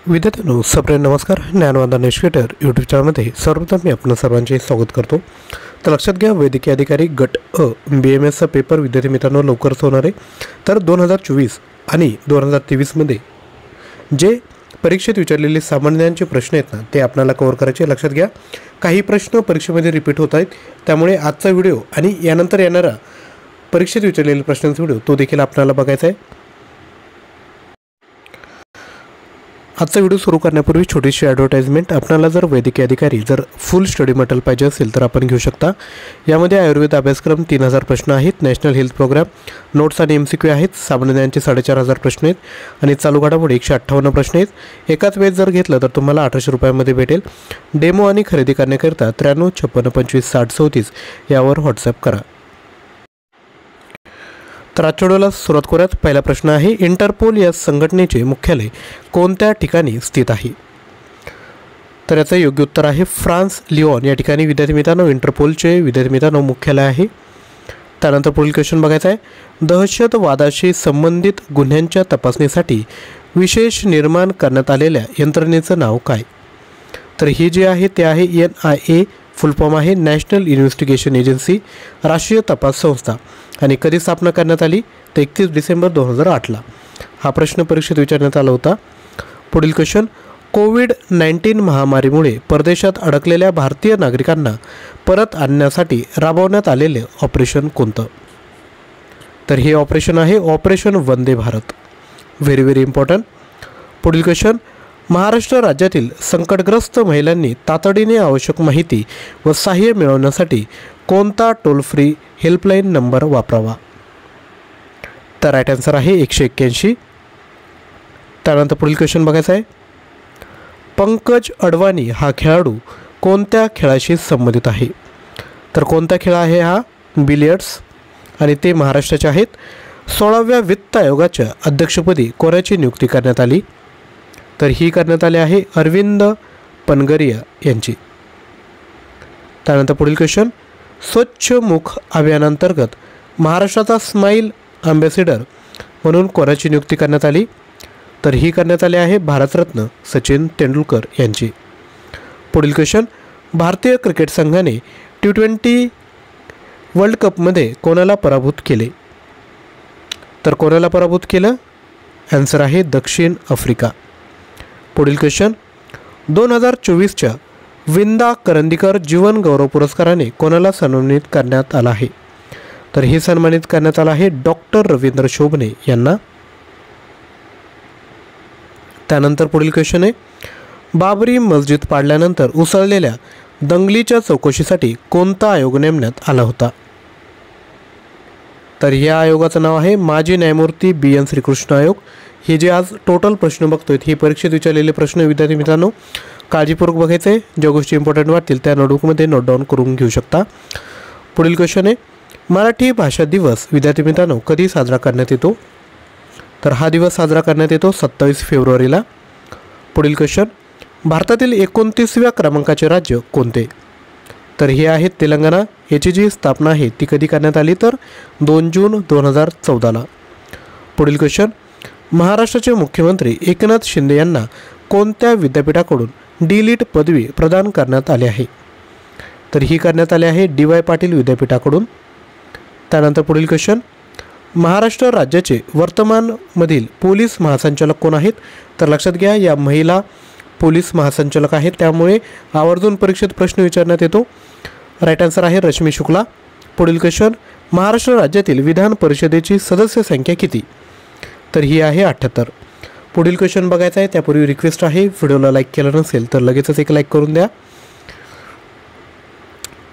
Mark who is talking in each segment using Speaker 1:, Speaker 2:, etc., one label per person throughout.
Speaker 1: विद्यार्थ्यांनो सप्रेम नमस्कार. ज्ञानवंदन एज्युकेटर यूट्यूब चॅनलमध्ये सर्वप्रथम मी आपलं सर्वांचे स्वागत करतो. तर लक्षात घ्या, वैद्यकीय अधिकारी गट अ BMSचा पेपर विद्यार्थी मित्रांनो लवकरच होणार आहे. तर 2024 आणि 2023मध्ये जे परीक्षेत विचारलेले सामान्यांचे प्रश्न आहेत ना, ते आपल्याला कव्हर करायचे. लक्षात घ्या, काही प्रश्न परीक्षेमध्ये रिपीट होत आहेत, त्यामुळे आजचा व्हिडिओ आणि यानंतर येणारा परीक्षेत विचारलेले प्रश्नांचा व्हिडिओ तो देखील आपल्याला बघायचा आहे. आजचा व्हिडिओ सुरू करण्यापूर्वी छोटीशी ॲडव्हर्टाइजमेंट. आपल्याला जर वैद्यकीय अधिकारी फुल स्टडी मटेरियल पाहिजे असेल तर आपण घेऊ शकता. यामध्ये आयुर्वेद अभ्यासक्रम 3000 प्रश्न आहेत, नॅशनल हेल्थ प्रोग्राम, नोट्स आणि MCQ आहेत, सामान्य ज्ञानाचे 4500 प्रश्न आहेत आणि चालू घडामोडी 158 प्रश्न आहेत. एकाच वेळेस जर घेतलं तर तुम्हाला 1800 रुपयामध्ये भेटेल. डेमो आणि खरेदी करण्याकरिता 93 56 25 60 34 यावर व्हॉट्सॲप करा. तर आजच्या व्हिडिओला सुरुवात करूयात. पहिला प्रश्न आहे, इंटरपोल या संघटनेचे मुख्यालय कोणत्या ठिकाणी स्थित आहे? तर याचं योग्य उत्तर आहे फ्रान्स लिओन या ठिकाणी विद्यार्थी मित्रांनो इंटरपोलचे विद्यार्थी मित्रांनो मुख्यालय आहे. त्यानंतर पुढील क्वेश्चन बघायचा आहे, दहशतवादाशी संबंधित गुन्ह्यांच्या तपासणीसाठी विशेष निर्माण करण्यात आलेल्या यंत्रणेचं नाव काय? तर ही जी आहे ते आहे NIA, फुल फॉर्म आहे नॅशनल इन्व्हेस्टिगेशन एजन्सी, राष्ट्रीय तपास संस्था. आणि कधी स्थापना करण्यात आली? तर 31 डिसेंबर 2008ला. हा प्रश्न परीक्षेत विचारण्यात आला होता. पुढील क्वेश्चन, कोविड-19 महामारीमुळे परदेशात अडकलेल्या भारतीय नागरिकांना परत आणण्यासाठी राबवण्यात आलेले ऑपरेशन कोणतं? तर हे ऑपरेशन आहे operation Vande Bharat. Very very important. पुढील क्वेश्चन, महाराष्ट्र राज्यातील संकटग्रस्त महिलांनी तातडीने आवश्यक माहिती व सहाय्य मिळवण्यासाठी कोणता टोल फ्री हेल्पलाईन नंबर वापरावा? तर राईट आन्सर आहे 181. त्यानंतर पुढील क्वेश्चन बघायचा आहे, पंकज अडवाणी हा खेळाडू कोणत्या खेळाशी संबंधित आहे? तर कोणता खेळ आहे हा? बिलियर्ड्स. आणि ते महाराष्ट्राचे आहेत. 16व्या वित्त आयोगाच्या अध्यक्षपदी कोणाची नियुक्ती करण्यात आली? तर ही करण्यात आली आहे अरविंद पनगरिया यांची. त्यानंतर पुढील क्वेश्चन, स्वच्छ मुख अभियानांतर्गत महाराष्ट्राचा स्माईल अँबॅसिडर म्हणून कोणाची नियुक्ती करण्यात आली? तर ही करण्यात आली आहे भारतरत्न सचिन तेंडुलकर यांची. पुढील क्वेश्चन, भारतीय क्रिकेट संघाने T20 वर्ल्ड कपमध्ये कोणाला पराभूत केले? तर कोणाला पराभूत केलं? आन्सर आहे दक्षिण आफ्रिका. पुढील क्वेश्चन, 2024च्या विंदा करंदीकर जीवन गौरव पुरस्काराने कोणाला सन्मानित करण्यात आला आहे? तर हे सन्मानित करण्यात आलं आहे डॉक्टर रवींद्र शोभणे यांना. त्यानंतर पुढील क्वेश्चन आहे, बाबरी मस्जिद पाडल्यानंतर उसळलेल्या दंगलीच्या चौकशीसाठी कोणता आयोग नेमण्यात आला होता? तर या आयोगाचं नाव आहे माजी न्यायमूर्ती BN श्रीकृष्ण आयोग. हे जे आज टोटल प्रश्न बघतोय हे परीक्षेत विचारलेले प्रश्न विद्यार्थी मित्रांनो काळजीपूर्वक बघायचे आहे. ज्या गोष्टी इम्पॉर्टंट वाटतील त्या नोटबुकमध्ये नोट डाऊन करून घेऊ शकता. पुढील क्वेश्चन आहे, मराठी भाषा दिवस विद्यार्थी मित्रांनो कधी साजरा करण्यात येतो? तर हा दिवस साजरा करण्यात येतो 27 फेब्रुवारीला. पुढील क्वेश्चन, भारतातील 29व्या क्रमांकाचे राज्य कोणते? तर हे आहे तेलंगणा. याची जी स्थापना आहे ती कधी करण्यात आली? तर 2 जून 2014ला. पुढील क्वेश्चन, महाराष्ट्राचे मुख्यमंत्री एकनाथ शिंदे यांना कोणत्या विद्यापीठाकडून D.Litt पदवी प्रदान करण्यात आली आहे? तर ही करण्यात आली आहे DY पाटील विद्यापीठाकडून. त्यानंतर पुढील क्वेश्चन, महाराष्ट्र राज्याचे वर्तमानमधील पोलीस महासंचालक कोण आहेत? तर लक्षात घ्या, या महिला पोलीस महासंचालक आहेत, त्यामुळे आवर्जून परीक्षेत प्रश्न विचारण्यात येतो. राईट आन्सर आहे रश्मी शुक्ला. पुढील क्वेश्चन, महाराष्ट्र राज्यातील विधान परिषदेची सदस्य संख्या किती? तर ही आहे 78. पुढील क्वेश्चन बघायचा आहे त्यापूर्वी रिक्वेस्ट आहे, व्हिडिओला लाईक केलं नसेल तर लगेचच एक लाईक करून द्या.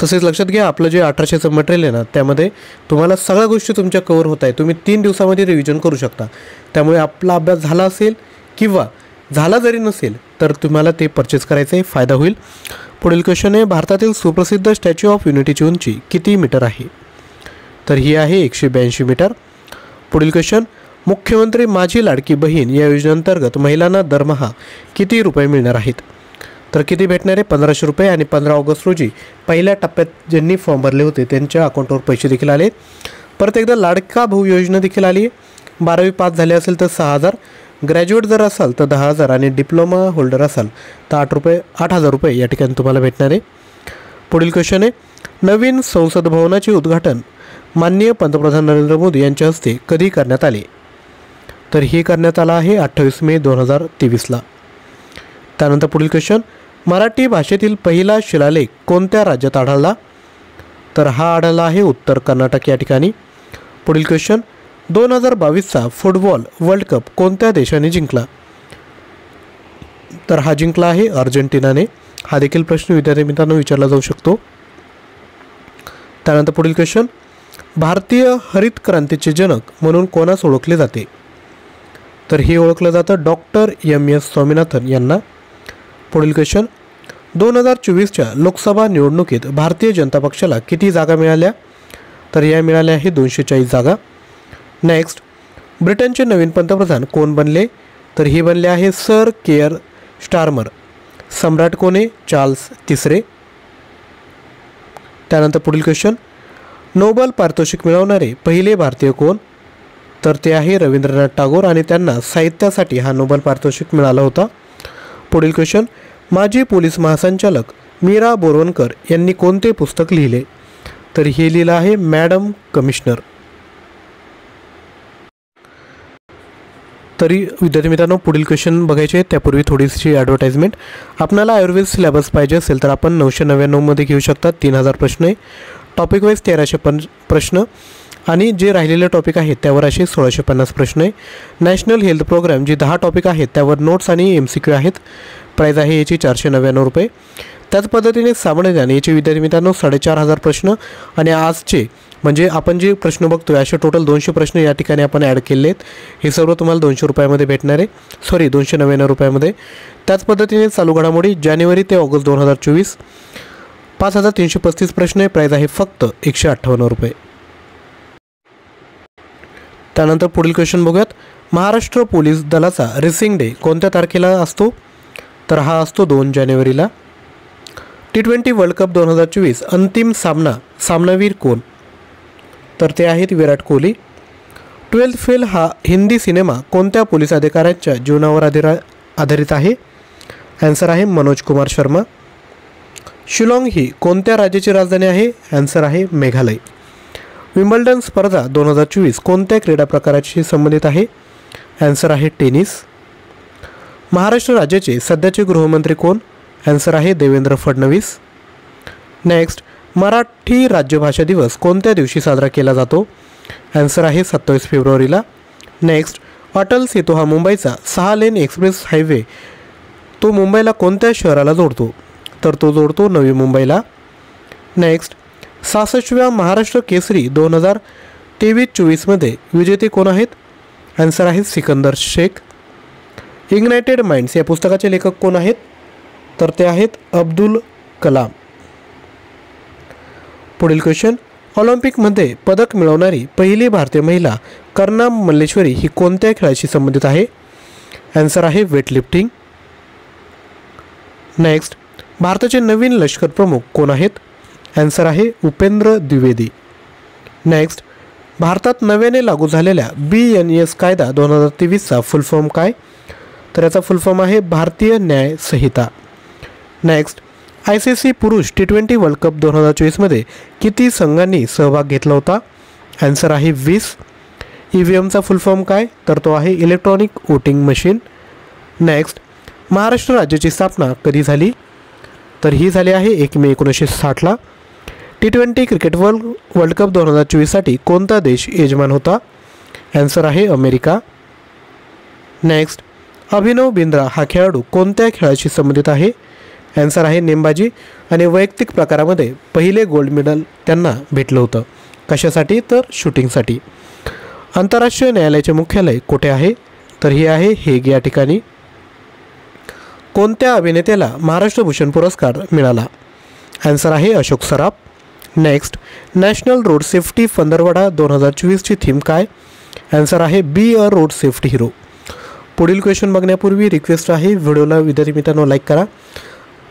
Speaker 1: तसेच लक्षात घ्या, आपलं जे 1800चं मटेरियल आहे ना त्यामध्ये तुम्हाला सगळ्या गोष्टी तुमच्या कव्हर होत आहे. तुम्ही 3 दिवसामध्ये रिव्हिजन करू शकता. त्यामुळे आपला अभ्यास झाला असेल किंवा झाला जरी नसेल तर तुम्हाला ते परचेस करायचे फायदा होईल. पुढील क्वेश्चन आहे, भारतातील सुप्रसिद्ध स्टॅच्यू ऑफ युनिटीची उंची किती मीटर आहे? तर ही आहे 182 मीटर. पुढील क्वेश्चन, मुख्यमंत्री माझी लाडकी बहीण या योजनेअंतर्गत महिलांना दरमहा किती रुपये मिळणार आहेत? तर किती भेटणार आहे? 1500 रुपये. आणि 15 ऑगस्ट रोजी पहिल्या टप्प्यात ज्यांनी फॉर्म भरले होते त्यांच्या अकाउंटवर पैसे देखील आले. परत एकदा लाडका भाऊ योजना देखील आली आहे. 12वी पास झाले असेल तर 6000, ग्रॅज्युएट जर असाल तर 10,000 आणि डिप्लोमा होल्डर असाल तर 8,000 रुपये या ठिकाणी तुम्हाला भेटणार आहे. पुढील क्वेश्चन आहे, नवीन संसद भवनाचे उद्घाटन माननीय पंतप्रधान नरेंद्र मोदी यांच्या हस्ते कधी करण्यात आले? तर हे करण्यात आलं आहे 28 मे 2023ला. त्यानंतर पुढील क्वेश्चन, मराठी भाषेतील पहिला शिलालेख कोणत्या राज्यात आढळला? तर हा आढळला आहे उत्तर कर्नाटक या ठिकाणी. पुढील क्वेश्चन, 2022चा फुटबॉल वर्ल्ड कप कोणत्या देशाने जिंकला? तर हा जिंकला आहे अर्जेंटिनाने. हा देखील प्रश्न विद्यार्थी मित्रांनो विचारला जाऊ शकतो. त्यानंतर पुढील क्वेश्चन, भारतीय हरित क्रांतीचे जनक म्हणून कोणास ओळखले जाते? तर हे ओळखलं जातं डॉक्टर M.S. स्वामीनाथन यांना. पुढील क्वेश्चन, 2024च्या लोकसभा निवडणुकीत भारतीय जनता पक्षाला किती जागा मिळाल्या? तर या मिळाल्या आहे 240 जागा. नेक्स्ट, ब्रिटनचे नवीन पंतप्रधान कोण बनले? तर हे बनले आहे सर केअर स्टारमर. सम्राट कोण आहे? चार्ल्स तिसरे. त्यानंतर पुढील क्वेश्चन, नोबेल पारितोषिक मिळवणारे पहिले भारतीय कोण? तर ते आहे रवींद्रनाथ टागोर आणि त्यांना साहित्यासाठी हा नोबेल पारितोषिक मिळाला होता. पुढील क्वेश्चन, माजी पोलीस महासंचालक मीरा बोरवणकर यांनी कोणते पुस्तक लिहिले? तर हे लिहिलं आहे मॅडम कमिशनर. तरी विद्यार्थी मित्रांनो पुढील क्वेश्चन बघायचे त्यापूर्वी थोडीशी ॲडव्हर्टाइजमेंट. आपल्याला आयुर्वेद सिलेबस पाहिजे असेल तर आपण 999मध्ये घेऊ शकता. 3000 प्रश्न आहे. टॉपिक वाईज 1300 प्रश्न आणि जे राहिलेले टॉपिक आहेत त्यावर असे 1650 प्रश्न आहे. नॅशनल हेल्थ प्रोग्राम जे 10 टॉपिक आहेत त्यावर नोट्स आणि MCQ आहेत. प्राईज आहे याची 499 रुपये. त्याच पद्धतीने सामान्य ज्ञान याचे विद्यार्थी मित्रांनो 4500 प्रश्न आणि आजचे म्हणजे आपण जे प्रश्न बघतोय असे टोटल 200 प्रश्न या ठिकाणी आपण ॲड केले आहेत. हे सर्व तुम्हाला 200 रुपयामध्ये भेटणार आहे. 299 रुपयामध्ये. त्याच पद्धतीने चालू घडामोडी जानेवारी ते ऑगस्ट 2024 5335 प्रश्न आहे. प्राईज आहे फक्त 158 रुपये. त्यानंतर पुढील क्वेश्चन बघूयात. महाराष्ट्र पोलीस दलाचा रेसिंग डे कोणत्या तारखेला असतो? तर हा असतो 2 जानेवारीला. T20 वर्ल्ड कप 2024 अंतिम सामनावीर कोण? तर ते आहेत विराट कोहली. 12th फेल हा हिंदी सिनेमा कोणत्या पोलीस अधिकाऱ्याच्या जीवनावर आधारित आहे? ॲन्सर आहे मनोज कुमार शर्मा. शिलाँग ही कोणत्या राज्याची राजधानी आहे? ॲन्सर आहे मेघालय. विम्बल्डन स्पर्धा 2024 कोणत्या क्रीडा प्रकाराशी संबंधित आहे? ॲन्सर आहे टेनिस. महाराष्ट्र राज्याचे सध्याचे गृहमंत्री कोण? ॲन्सर आहे देवेंद्र फडणवीस. नेक्स्ट, मराठी राज्यभाषा दिवस कोणत्या दिवशी साजरा केला जातो? ॲन्सर आहे 27 फेब्रुवारीला. नेक्स्ट, अटल सेतू हा मुंबईचा 6 लेन एक्सप्रेस हायवे तो मुंबईला कोणत्या शहराला जोडतो? तर तो जोडतो नवी मुंबईला. नेक्स्ट, 66व्या महाराष्ट्र केसरी 2023-24मध्ये विजेते कोण आहेत? ॲन्सर आहे सिकंदर शेख. इग्नायटेड माइंड्स या पुस्तकाचे लेखक कोण आहेत? तर ते आहेत अब्दुल कलाम. पुढील क्वेश्चन, ऑलिम्पिकमध्ये पदक मिळवणारी पहिली भारतीय महिला कर्णाम मल्लेश्वरी ही कोणत्या खेळाशी संबंधित आहे? ॲन्सर आहे वेटलिफ्टिंग. नेक्स्ट, भारताचे नवीन लष्कर प्रमुख कोण आहेत? ॲन्सर आहे उपेंद्र द्विवेदी. नेक्स्ट, भारतात नव्याने लागू झालेल्या BNS कायदा 2023चा फुल फॉर्म काय? तर याचा फुल फॉर्म आहे भारतीय न्याय संहिता. नेक्स्ट, ICC पुरुष T20 वर्ल्ड कप 2024मध्ये किती संघांनी सहभाग घेतला होता? ॲन्सर आहे 20. EVMचा फुल फॉर्म काय? तर तो आहे electronic voting machine. Next, Maharashtra राज्याची स्थापना कधी झाली? तर ही झाली आहे 1 मे 1960ला. T20 क्रिकेट वर्ल्ड कप 2024साठी कोणता देश यजमान होता? ॲन्सर आहे अमेरिका. नेक्स्ट, अभिनव बिंद्रा हा खेळाडू कोणत्या खेळाशी संबंधित आहे? ॲन्सर आहे नेमबाजी आणि वैयक्तिक प्रकारामध्ये पहिले गोल्ड मेडल त्यांना भेटलं होतं. कशासाठी? तर शूटिंगसाठी. आंतरराष्ट्रीय न्यायालयाचे मुख्यालय कुठे आहे? तर हे आहे हेग या ठिकाणी. कोणत्या अभिनेत्याला महाराष्ट्र भूषण पुरस्कार मिळाला? ॲन्सर आहे Ashok Saraf. Next, national road safety पंधरवडा 2024ची थीम काय? ॲन्सर आहे be a road safety hero. पुढील क्वेश्चन बघण्यापूर्वी रिक्वेस्ट आहे व्हिडिओला विद्यार्थी मित्रांनो लाईक करा.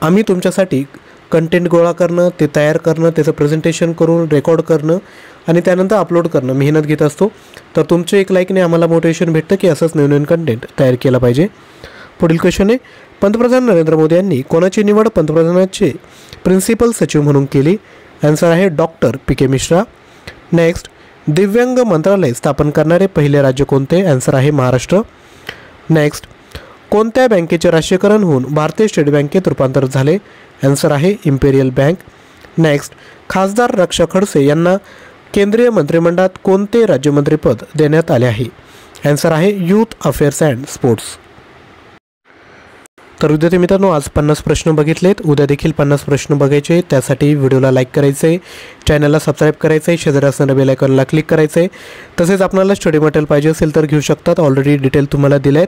Speaker 1: आम्ही तुमच्यासाठी कंटेंट गोळा करणं, ते तयार करणं, त्याचं प्रेझेंटेशन करून रेकॉर्ड करणं आणि त्यानंतर अपलोड करणं मेहनत घेत असतो. तर तुमचे एक लाईकने आम्हाला मोटिवेशन भेटतं की असंच नवीन कंटेंट तयार केला पाहिजे. पुढील क्वेश्चन आहे, पंतप्रधान नरेंद्र मोदी यांनी कोणाची निवड पंतप्रधानाचे प्रिन्सिपल सचिव म्हणून केली? आन्सर आहे डॉक्टर PK मिश्रा. नेक्स्ट, दिव्यांग मंत्रालय स्थापन करणारे पहिले राज्य कोणते? आन्सर आहे महाराष्ट्र. नेक्स्ट, कोणत्या बँकेचे राष्ट्रीयकरण होऊन भारतीय स्टेट बँकेत रूपांतर झाले? आन्सर आहे इम्पेरियल बँक. नेक्स्ट, खासदार रक्षा खडसे यांना केंद्रीय मंत्रिमंडळात कोणते राज्यमंत्रीपद देण्यात आले आहे? आन्सर आहे यूथ अफेअर्स अँड स्पोर्ट्स. तर विद्यार्थी मित्रांनो, आज 50 प्रश्न बघितलेत. उद्या देखील 50 प्रश्न बघायचे. त्यासाठी व्हिडिओला लाईक करायचं आहे, चॅनलला सबस्क्राईब करायचं आहे, शेजारी असणाऱ्या बेल आयकॉनला क्लिक करायचं आहे. तसेच आपल्याला स्टडी मटेरियल पाहिजे असेल तर घेऊ शकतात. ऑलरेडी डिटेल तुम्हाला दिले आहेत.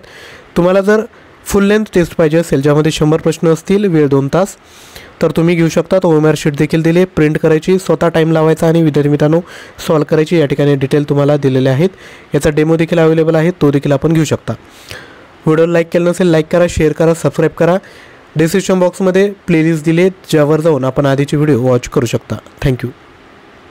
Speaker 1: तुम्हाला जर फुल लेंथ टेस्ट पाहिजे असेल ज्यामध्ये 100 प्रश्न असतील, वेळ 2 तास, तर तुम्ही घेऊ शकता. OMR शीट देखील दिली, प्रिंट करायची, स्वतः टाईम लावायचा आणि विद्यार्थी मित्रांनो सॉल्व करायची. या ठिकाणी डिटेल तुम्हाला दिलेले आहेत. याचा डेमो देखील अवेलेबल आहे, तो देखील आपण घेऊ शकता. व्हिडिओला लाईक केलं नसेल लाईक करा, शेअर करा, सबस्क्राईब करा. डिस्क्रिप्शन बॉक्समध्ये प्लेलिस्ट दिली, ज्यावर जाऊन आपण आधीचे व्हिडिओ वॉच करू शकता. थँक्यू.